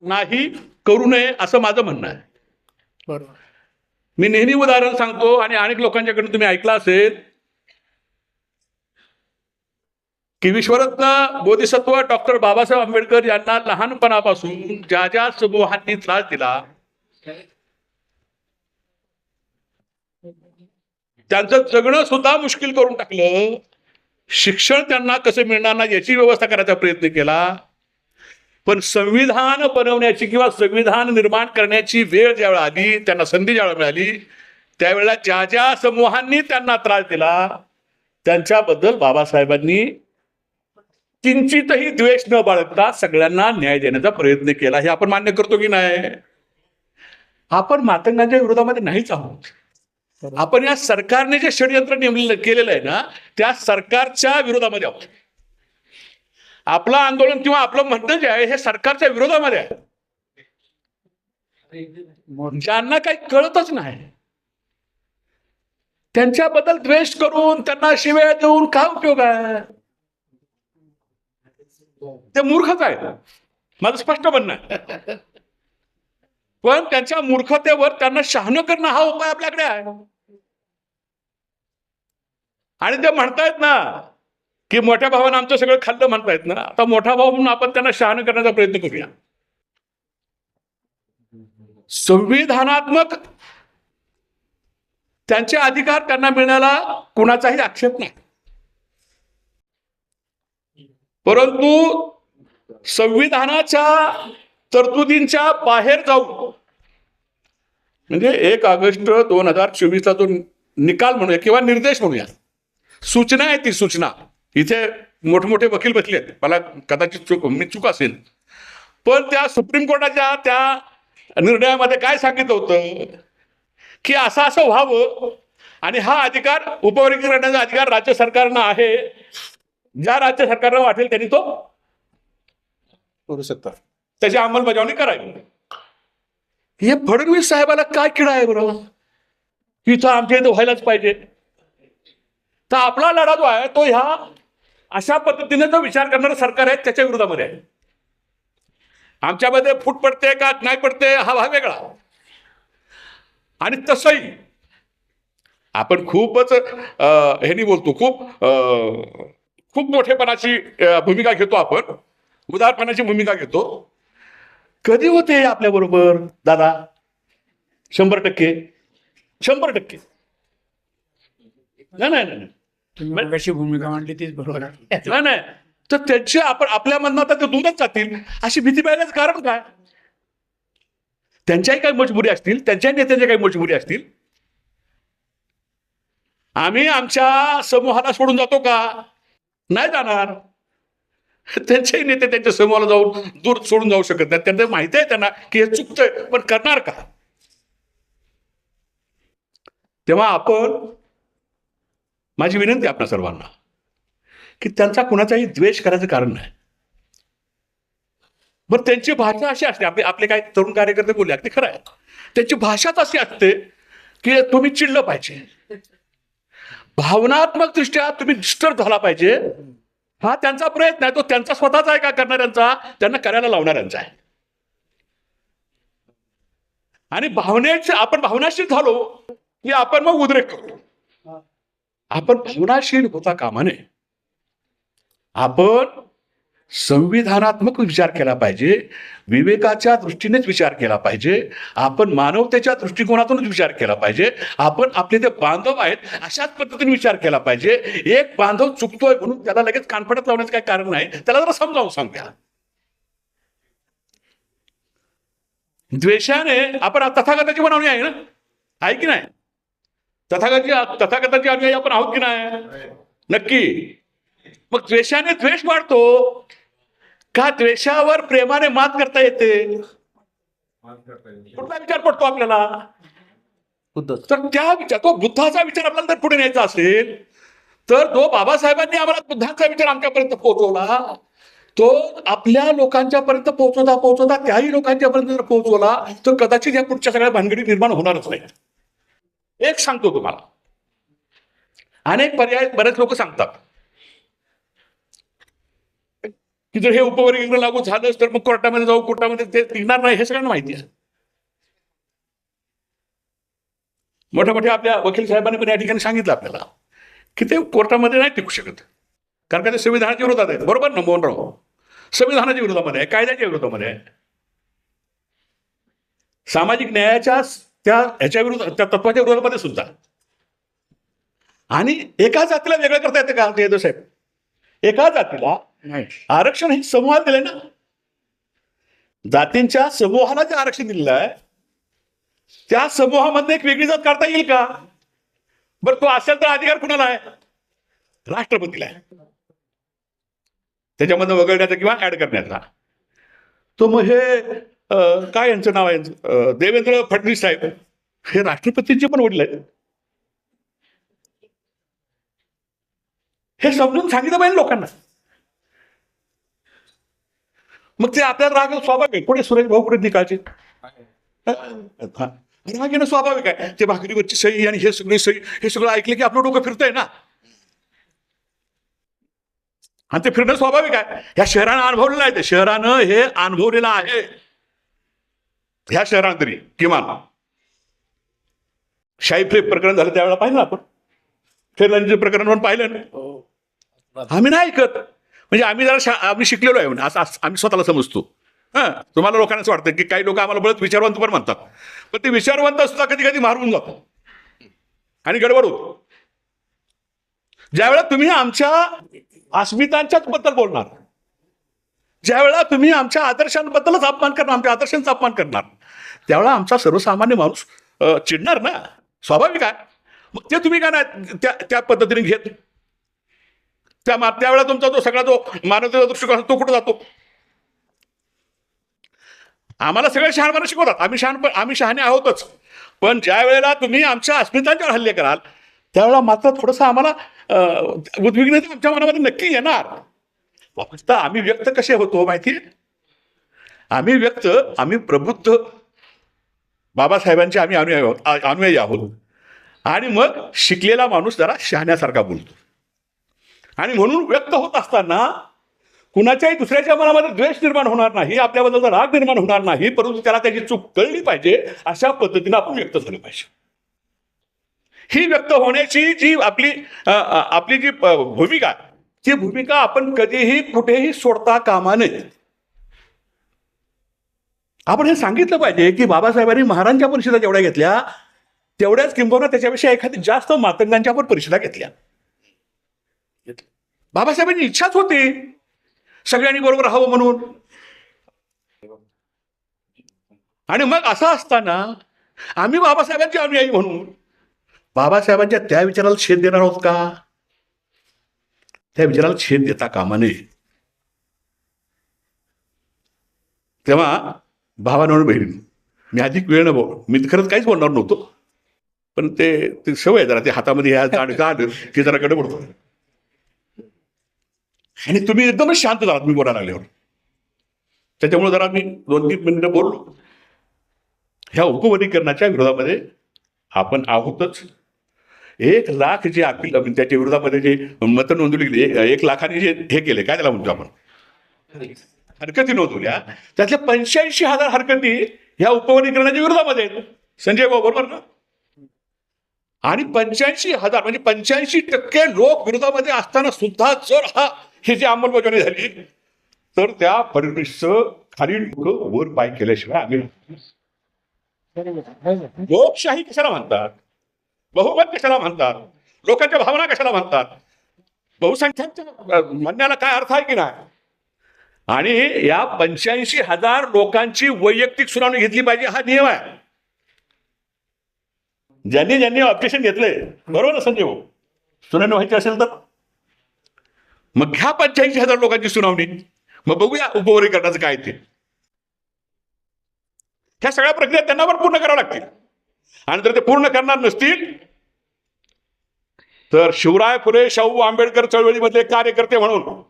नाही करू नये असं माझं म्हणणं आहे. बरोबर. मी नेहमी उदाहरण सांगतो आणि अनेक लोकांच्याकडून तुम्ही ऐकलं असेल की विश्वरत्न बोधिसत्व डॉक्टर बाबासाहेब आंबेडकर यांना लहानपणापासून ज्या ज्या समूहांनी त्रास दिला त्यांचं जगणं सुद्धा मुश्किल करून टाकलं. शिक्षण त्यांना कसं मिळणार नाही याची व्यवस्था करायचा प्रयत्न केला. पण संविधान बनवण्याची किंवा संविधान निर्माण करण्याची वेळ ज्यावेळी आली, त्यांना संधी ज्यावेळी मिळाली, त्यावेळेला ज्या ज्या समूहांनी त्यांना त्रास दिला त्यांच्याबद्दल बाबासाहेबांनी किंचितही द्वेष न बाळगता सगळ्यांना न्याय देण्याचा प्रयत्न केला. हे आपण मान्य करतो की नाही? आपण मातंगांच्या विरोधामध्ये नाहीच आहोत. आपण या सरकारने जे षडयंत्र केलेलं आहे ना, त्या सरकारच्या विरोधामध्ये आहोत. आपलं आंदोलन किंवा आपलं म्हणणं जे आहे हे सरकारच्या विरोधामध्ये आहे. ज्यांना काही कळतच नाही त्यांच्याबद्दल द्वेष करून त्यांना शिव्या देऊन काय उपयोग आहे? ते मूर्खच आहेत, माझं स्पष्ट म्हणणं आहे. पण त्यांच्या मूर्खतेवर त्यांना शहाणं करणं हा उपाय आपल्याकडे आहे. आणि ते म्हणतायत ना की मोठ्या भावानं आमचं सगळं खाल्लं म्हणतायत ना, आता मोठा भाऊ म्हणून आपण त्यांना शहाणं करण्याचा प्रयत्न करूया. संविधानात्मक त्यांचे अधिकार त्यांना मिळण्याला कुणाचाही आक्षेप नाही. परंतु संविधानाच्या तरतुदींच्या बाहेर जाऊन म्हणजे 1 ऑगस्ट 2024 जो निकाल म्हणूया किंवा निर्देश म्हणूया, सूचना आहे, ती सूचना इथे मोठमोठे वकील बसले आहेत, मला कदाचित चूक असेल, पण त्या सुप्रीम कोर्टाच्या त्या निर्णयामध्ये काय सांगितलं होतं की असं असं व्हावं आणि हा अधिकार उपवर्गीय करण्याचा अधिकार राज्य सरकारनं आहे. ज्या राज्य सरकारनं वाटेल त्यांनी तो करू शकतात, त्याची अंमलबजावणी करावी. हे फडणवीस साहेबाला काय किडा आहे बरोबर? इथं आमच्या इथं व्हायलाच पाहिजे. तर आपला लढा जो आहे तो ह्या अशा पद्धतीने जो विचार करणारं सरकार आहे त्याच्या विरोधामध्ये आहे. आमच्यामध्ये फूट पडते का नाही पडते हा भाग वेगळा. आणि तसंही आपण खूपच ह्यानी बोलतो, खूप मोठेपणाची भूमिका घेतो, आपण उदारपणाची भूमिका घेतो. कधी होते आपल्या बरोबर दादा? 100%. नाही, कशी भूमिका मांडली तीच बरोबर आहे. नाही तर त्यांचे आपण आपल्या मधनं आता ते दूरच जातील अशी भीती पाहिल्याचं कारण काय? त्यांच्याही काही मजबुरी असतील, त्यांच्या नेत्यांच्या काही मजबुरी असतील. आम्ही आमच्या समूहाला सोडून जातो का? नाही जाणार. त्यांच्याही नेते त्यांच्या समूहाला जाऊन दूर सोडून जाऊ शकत नाही. त्यांना माहिती आहे त्यांना की हे चुकतंय, पण करणार का? तेव्हा आपण, माझी विनंती आपल्या सर्वांना की त्यांचा कुणाचाही द्वेष करायचं कारण नाही. बरं, त्यांची भाषा अशी असते, आपले काही तरुण कार्यकर्ते बोलले ते खरं आहे, त्यांची भाषाच अशी असते की तुम्ही चिडलं पाहिजे, भावनात्मक दृष्ट्या तुम्ही डिस्टर्ब झाला पाहिजे. हा त्यांचा प्रयत्न आहे, तो त्यांचा स्वतःचा आहे का करणाऱ्यांचा? त्यांना करायला लावणाऱ्यांचा आहे. आणि आपण भावनाशील झालो की आपण मग उद्रेक करतो. आपण भावनाशील होता कामा नये. आपण संविधानात्मक विचार केला पाहिजे, विवेकाच्या दृष्टीनेच विचार केला पाहिजे, आपण मानवतेच्या दृष्टिकोनातूनच विचार केला पाहिजे, आपण आपले ते बांधव आहेत अशाच पद्धतीने विचार केला पाहिजे. एक बांधव चुकतोय म्हणून त्याला लगेच कानफडत लावण्याचं काही कारण नाही, त्याला जरा समजावून सांगूया. द्वेषाने आपण तथागताची बनवणी आहे ना, आहे की नाही? तथागताची अनुयायी आपण आहोत की नाही? नक्की. मग द्वेषाने द्वेष वाढतो का? द्वेषावर प्रेमाने मात करता येते? कुठला विचार पडतो आपल्याला? तर त्या विचार, तो बुद्धाचा विचार आपल्याला जर पुढे न्यायचा असेल तर जो बाबासाहेबांनी आम्हाला बुद्धाचा विचार आमच्यापर्यंत पोहोचवला, तो आपल्या लोकांच्या पर्यंत पोहोचवता त्याही लोकांच्या पर्यंत जर पोहोचवला तर कदाचित या पुढच्या सगळ्या भानगडी निर्माण होणारच नाही. एक सांगतो तुम्हाला, अनेक पर्याय बरेच लोक सांगतात की जर हे उपवर्गीकरण लागू झालंच तर मग कोर्टामध्ये जाऊ, कोर्टामध्ये ते टिकणार नाही, हे सगळ्यांना माहिती आहे. मोठ्या मोठ्या आपल्या वकील साहेबांनी पण या ठिकाणी सांगितलं आपल्याला की ते कोर्टामध्ये नाही टिकू शकत, कारण का ते संविधानाच्या विरोधात आहे. बरोबर ना मोहनराव? संविधानाच्या विरोधामध्ये आहे, कायद्याच्या विरोधामध्ये आहे, सामाजिक न्यायाच्या त्या ह्याच्या विरोधात, त्या तत्वाच्या विरोधामध्ये सुद्धा. आणि एका जातीला वेगळं करता येते का ते साहेब? एका जातीला नाही. आरक्षण हे समूहात दिलंय ना, जातींच्या समूहाला जे आरक्षण दिलेलं आहे त्या समूहामध्ये एक वेगळी जात काढता येईल का? बरं, तो असेल तर अधिकार कुणाला आहे? राष्ट्रपतीला आहे, त्याच्यामध्ये वगळण्याचा किंवा ऍड करण्याचा. तो मग हे काय यांचं नाव आहे, देवेंद्र फडणवीस साहेब, हे राष्ट्रपतींचे पण वडील आहेत. हे समजून सांगितलं पाहिजे लोकांना. मग ते आपल्याला राग स्वाभाविक आहे. कुठे सुरेश भाऊ, कुठे निकालचे राग येणं स्वाभाविक आहे. ते भाकरीवरची सही आणि हे सगळी सही, हे सगळं ऐकलं की आपलं डोकं फिरतंय ना, आणि ते फिरणं स्वाभाविक आहे. ह्या शहरानं अनुभवलेलं आहे, ते शहरानं हे अनुभवलेलं आहे. ह्या शहरानं तरी किमान शाही फ्रेप प्रकरण झालं त्यावेळेला पाहिलं ना आपण, फेरलांचे प्रकरण पण पाहिलं ना. हो. आम्ही नाही ऐकत, म्हणजे आम्ही जरा आम्ही शिकलेलो आहे असं आम्ही स्वतःला समजतो. हां, तुम्हाला लोकांना असं वाटतं की काही लोक आम्हाला बळत विचारवंत पण म्हणतात, पण ते विचारवंत सुद्धा कधी कधी मारून जातो आणि गडबड होतो. ज्यावेळेला तुम्ही आमच्या अस्मितांच्याच बद्दल बोलणार, ज्यावेळेला तुम्ही आमच्या आदर्शांबद्दलच अपमान करणार, आमच्या आदर्शांचा अपमान करणार, त्यावेळेला आमचा सर्वसामान्य माणूस चिडणार ना, स्वाभाविक आहे. मग ते तुम्ही काय नाही त्या पद्धतीने घेत, त्यावेळेला तुमचा तो सगळा जो मानवतेचा दृष्टिकोन तो कुठं जातो? आम्हाला सगळे शहाणपणा शिकवतात, आम्ही शहाणे आहोतच, पण ज्या वेळेला तुम्ही आमच्या अस्मितांच्यावर हल्ले कराल त्यावेळेला मात्र थोडंसं आम्हाला उद्विग्नता आमच्या मनामध्ये नक्की येणार. फक्त आम्ही व्यक्त कसे होतो माहिती? आम्ही प्रबुद्ध बाबासाहेबांचे आम्ही अनुयायी आहोत, आणि मग शिकलेला माणूस जरा शहाण्यासारखा बोलतो, आणि म्हणून व्यक्त होत असताना कुणाच्याही दुसऱ्याच्या मनामध्ये द्वेष निर्माण होणार नाही, आपल्याबद्दलचा राग निर्माण होणार नाही, परंतु त्याला त्याची चूक कळली पाहिजे, अशा पद्धतीने आपण व्यक्त झालं पाहिजे. ही व्यक्त होण्याची जी आपली जी भूमिका, ती भूमिका आपण कधीही कुठेही सोडता कामा नये. आपण हे सांगितलं पाहिजे की बाबासाहेबांनी महाराजांच्या परिषदा जेवढ्या घेतल्या तेवढ्याच किंबहुना त्याच्यापेक्षा एखादी जास्त मातंगांच्या पण परिषदा घेतल्या. बाबासाहेबांची इच्छाच होती सगळ्यांनी बरोबर राहावं म्हणून. आणि मग असं असताना आम्ही बाबासाहेबांची अनुयायी म्हणून बाबासाहेबांच्या त्या विचाराला छेद देणार आहोत का? त्या विचाराला छेद देता कामा नये. तेव्हा भावानं बहीण, मी अधिक वेळ न बोल, मी खरंच काहीच बोलणार नव्हतो, पण ते सवय जरा ते हातामध्ये आलं की जरा गडबड होतो, आणि तुम्ही एकदमच शांत झालात मी बोलायला लागल्यावर, त्याच्यामुळे जरा मी 2-3 मिनिटं बोललो. ह्या उपवर्गीकरणाच्या विरोधामध्ये आपण आहोतच. 1 लाख जे अपील त्याच्या विरोधामध्ये जे मतं नोंदवली गेली, 1 लाखाने जे हे केले, काय त्याला म्हणतो आपण, हरकती नोंदवल्या, त्यातल्या 85,000 हरकती ह्या उपवर्गीकरणाच्या विरोधामध्ये आहेत. संजय भाऊ बरोबर ना? आणि 85,000 म्हणजे 85% लोक विरोधामध्ये असताना सुद्धा जर ही जी अंमलबजावणी झाली तर त्या फडणवीसचं खाली डोकं वर पाय केल्याशिवाय आम्ही. लोकशाही कशाला म्हणतात, बहुमत कशाला म्हणतात, लोकांच्या भावना कशाला म्हणतात, बहुसंख्यांच्या म्हणण्याला काय अर्थ आहे की नाही? आणि या 85,000 लोकांची वैयक्तिक सुनावणी घेतली पाहिजे, हा नियम आहे. ज्यांनी ऑब्जेक्शन घेतलंय, बरोबर ना संजय भाऊ, सुनावणी व्हायची असेल तर मग घ्या 85,000 लोकांची सुनावणी, मग बघूया उपवर्गीकरणाचं काय ते. ह्या सगळ्या प्रक्रिया त्यांना पण पूर्ण कराव्या लागतील, आणि जर ते पूर्ण करणार नसतील तर शिवराय फुले शाहू आंबेडकर चळवळीमधले कार्यकर्ते म्हणून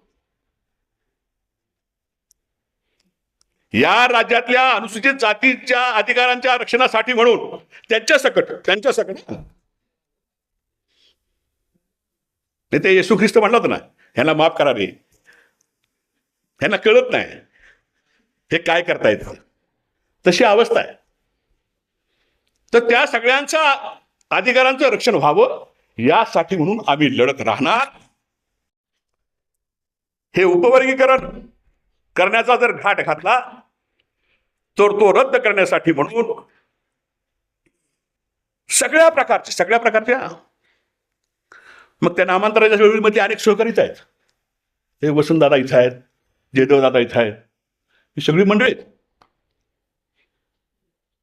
या राज्यातल्या अनुसूचित जातीच्या अधिकारांच्या रक्षणासाठी म्हणून त्यांच्या सकट ते येशू ख्रिस्त म्हणलं होतं ना, ह्याला माफ करा रे, ह्यांना कळत नाही हे काय करतायत, तशी अवस्था आहे. तर त्या सगळ्यांच्या अधिकारांचं रक्षण व्हावं यासाठी म्हणून आम्ही लढत राहणार. हे उपवर्गीकरण करण्याचा जर घाट घातला तर तो रद्द करण्यासाठी म्हणून सगळ्या प्रकारच्या मग त्या नामांतराच्या वेळीमध्ये अनेक सहकारीच आहेत. हे वसंतदादा इथं आहेत, जयदेवदादा इथं आहेत, ही सगळी मंडळी आहेत.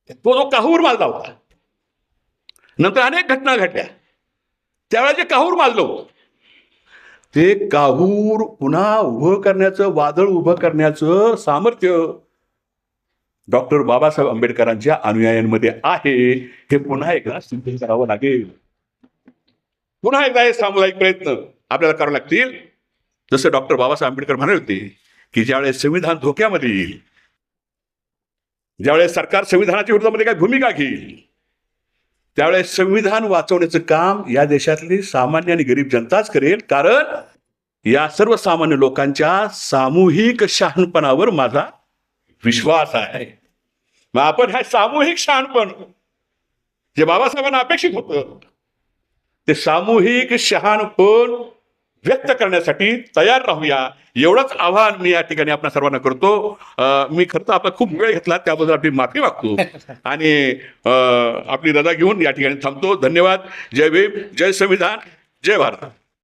तो जो काहूर माजला होता, नंतर अनेक घटना घडल्या, त्यावेळेला जे काहूर माजलं होतं ते काहूर पुन्हा उभं करण्याचं, वादळ उभं करण्याचं सामर्थ्य डॉक्टर बाबासाहेब आंबेडकरांच्या अनुयायांमध्ये आहे. हे पुन्हा एकदा सिद्ध करावं लागेल. पुन्हा एकदा हे सामुदायिक प्रयत्न आपल्याला करावे लागतील. जसं डॉक्टर बाबासाहेब आंबेडकर म्हणाले होते की ज्यावेळेस संविधान धोक्यामध्ये येईल, ज्यावेळेस सरकार संविधानाच्या विरोधामध्ये काही भूमिका घेईल, त्यावेळेस संविधान वाचवण्याचं काम या देशातली सामान्य आणि गरीब जनताच करेल. कारण या सर्वसामान्य लोकांच्या सामूहिक शहाणपणावर माझा विश्वास आहे. मग आपण हे सामूहिक शहाणपण जे बाबासाहेबांना अपेक्षित होतं, ते सामूहिक शहाणपण व्यक्त करण्यासाठी तयार राहूया, एवढंच आव्हान मी या ठिकाणी आपल्या सर्वांना करतो. मी खरं तर आपला खूप वेळ घेतला, त्याबद्दल आपली माफी मागतो आणि आपली रजा घेऊन या ठिकाणी थांबतो. धन्यवाद. जय भीम, जय संविधान, जय भारत.